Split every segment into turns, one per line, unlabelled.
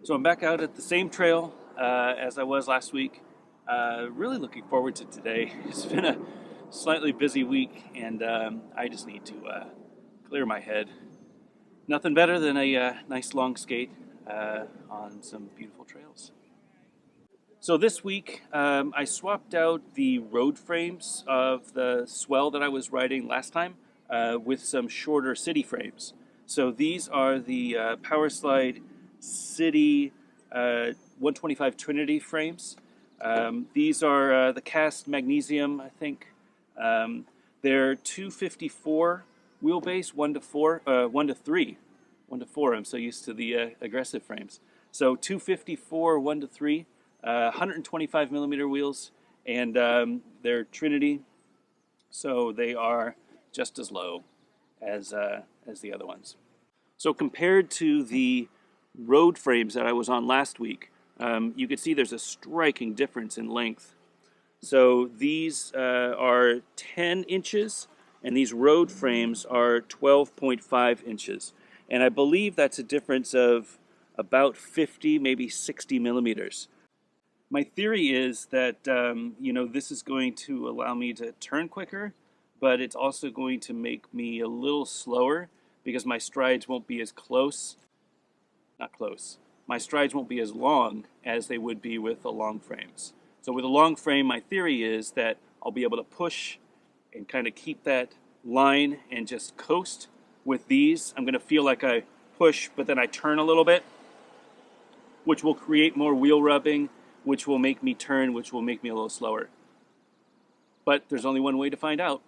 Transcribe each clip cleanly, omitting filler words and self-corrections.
So I'm back out at the same trail as I was last week. Really looking forward to today. It's been a slightly busy week, and I just need to clear my head. Nothing better than a nice long skate on some beautiful trails. So this week I swapped out the road frames of the Swell that I was riding last time with some shorter city frames. So these are the Powerslide City 125 Trinity frames. These are the cast magnesium, I think. They're 254 wheelbase, 1 to 3. 1 to 4, I'm so used to the aggressive frames. So 254, 1 to 3, 125 millimeter wheels, and they're Trinity, so they are just as low as the other ones. So compared to the road frames that I was on last week, you can see there's a striking difference in length. So these are 10 inches, and these road frames are 12.5 inches. And I believe that's a difference of about 50, maybe 60 millimeters. My theory is that this is going to allow me to turn quicker, but it's also going to make me a little slower because my strides won't be as my strides won't be as long as they would be with the long frames. So with a long frame, my theory is that I'll be able to push and kind of keep that line and just coast. With these, I'm going to feel like I push, but then I turn a little bit, which will create more wheel rubbing, which will make me turn, which will make me a little slower. But there's only one way to find out.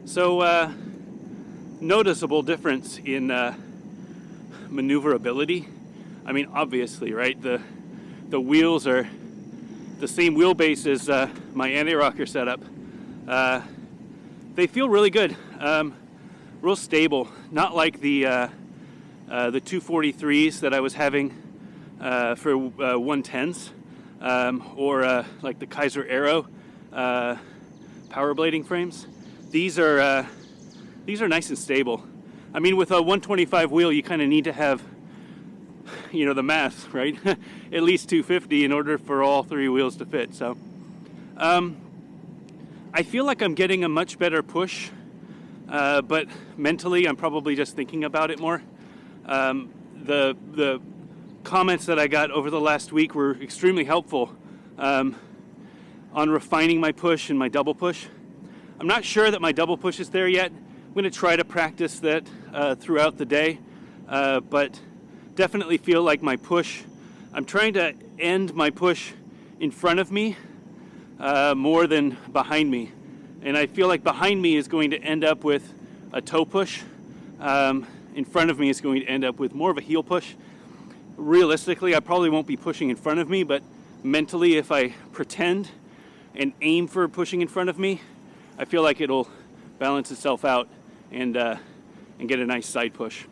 So, noticeable difference in maneuverability. I mean, obviously, right? The wheels are the same wheelbase as my anti-rocker setup. They feel really good, real stable. Not like the 243s that I was having for 110s, or like the Kaiser Aero power blading frames. These are nice and stable. I mean, with a 125 wheel, you kind of need to have, the math, right? At least 250 in order for all three wheels to fit. So, I feel like I'm getting a much better push, but mentally, I'm probably just thinking about it more. The comments that I got over the last week were extremely helpful on refining my push and my double push. I'm not sure that my double push is there yet. I'm going to try to practice that throughout the day, but definitely feel like my push, I'm trying to end my push in front of me more than behind me. And I feel like behind me is going to end up with a toe push. In front of me is going to end up with more of a heel push. Realistically, I probably won't be pushing in front of me, but mentally, if I pretend and aim for pushing in front of me, I feel like it'll balance itself out and get a nice side push.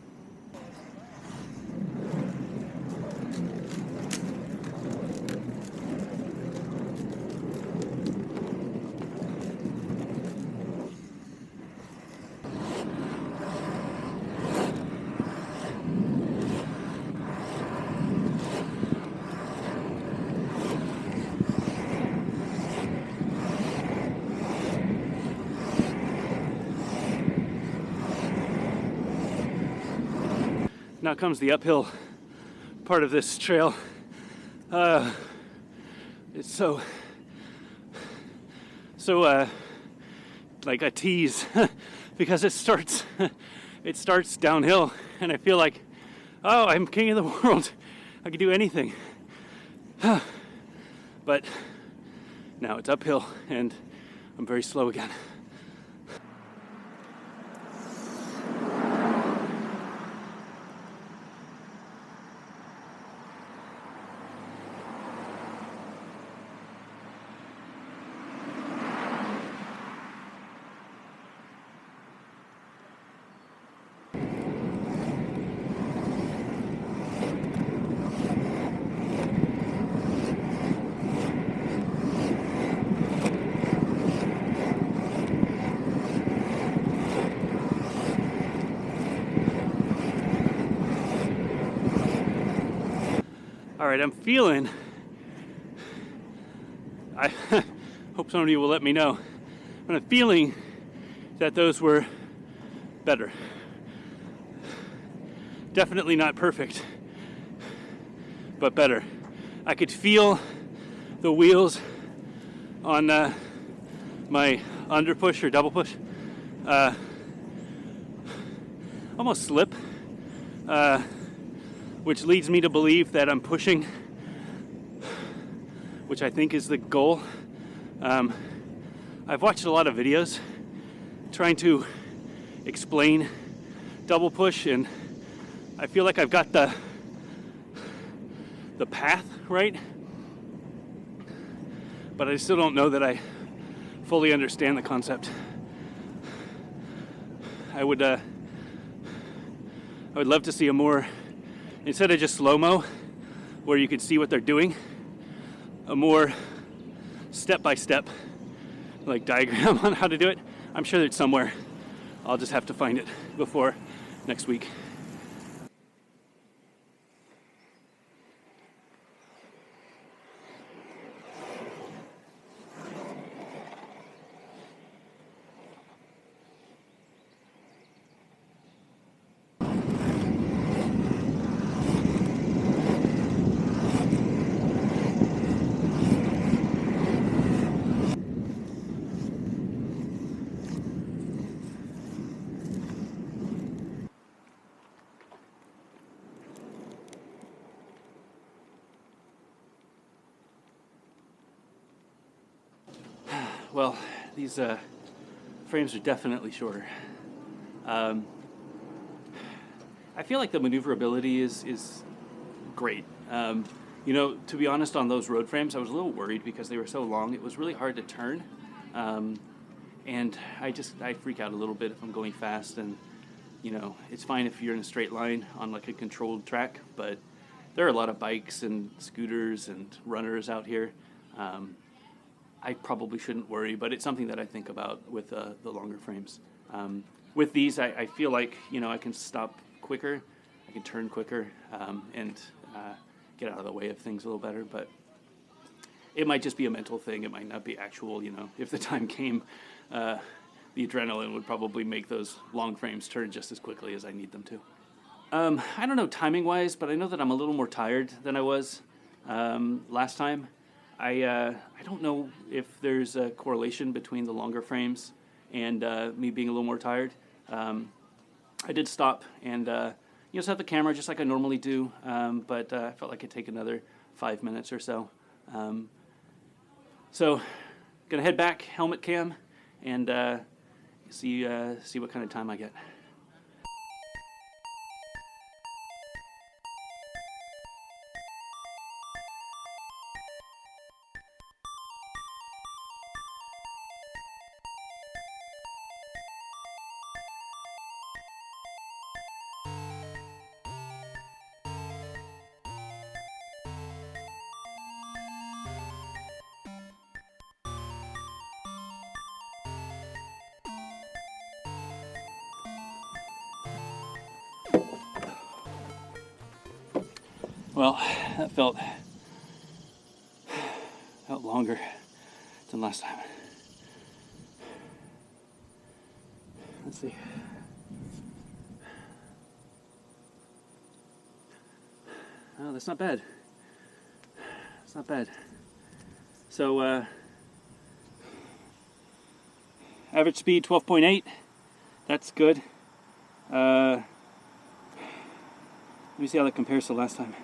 Now comes the uphill part of this trail. It's so like a tease because it starts downhill, and I feel like, oh, I'm king of the world. I can do anything. But now it's uphill, and I'm very slow again. All right, I'm feeling, I hope some of you will let me know, but I'm feeling that those were better. Definitely not perfect, but better. I could feel the wheels on my under push or double push almost slip, which leads me to believe that I'm pushing, which I think is the goal. I've watched a lot of videos trying to explain double push, and I feel like I've got the path right, but I still don't know that I fully understand the concept. I would love to see a more, instead of just slow-mo where you can see what they're doing, a more step-by-step like diagram on how to do it. I'm sure it's somewhere. I'll just have to find it before next week. Well, these frames are definitely shorter. I feel like the maneuverability is great. You know, to be honest, on those road frames, I was a little worried because they were so long. It was really hard to turn, and I freak out a little bit if I'm going fast. And you know, it's fine if you're in a straight line on like a controlled track, but there are a lot of bikes and scooters and runners out here. I probably shouldn't worry, but it's something that I think about with the longer frames. With these, I feel like, you know, I can stop quicker, I can turn quicker, and get out of the way of things a little better, but it might just be a mental thing. It might not be actual, you know. If the time came, the adrenaline would probably make those long frames turn just as quickly as I need them to. I don't know timing-wise, but I know that I'm a little more tired than I was last time. I don't know if there's a correlation between the longer frames and me being a little more tired. I did stop and set the camera just like I normally do, but I felt like it'd take another 5 minutes or so. So, gonna head back, helmet cam, and see what kind of time I get. Well, that felt longer than last time. Let's see. Oh, that's not bad. It's not bad. So, average speed 12.8. That's good. Let me see how that compares to last time.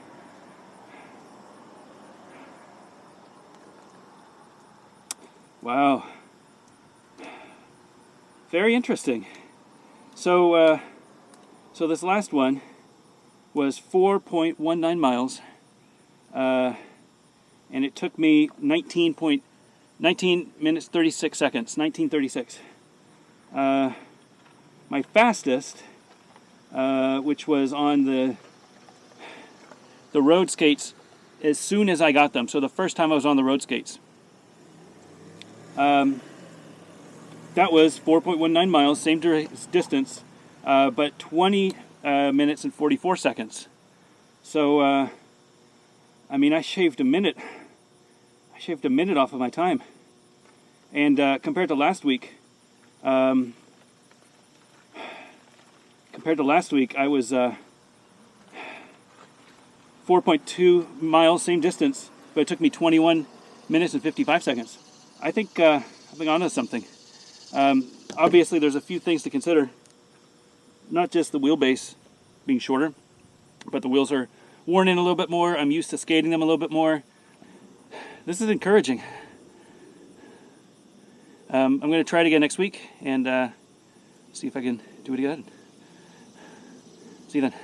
Wow. Very interesting. So this last one was 4.19 miles, and it took me 19 minutes 36 seconds, 19:36. My fastest, which was on the road skates, as soon as I got them. So the first time I was on the road skates. That was 4.19 miles, same distance, but 20 minutes and 44 seconds. So I mean, I shaved a minute off of my time. And compared to last week, I was 4.2 miles, same distance, but it took me 21 minutes and 55 seconds. I think I've been onto something. Obviously, there's a few things to consider. Not just the wheelbase being shorter, but the wheels are worn in a little bit more. I'm used to skating them a little bit more. This is encouraging. I'm going to try it again next week and see if I can do it again. See you then.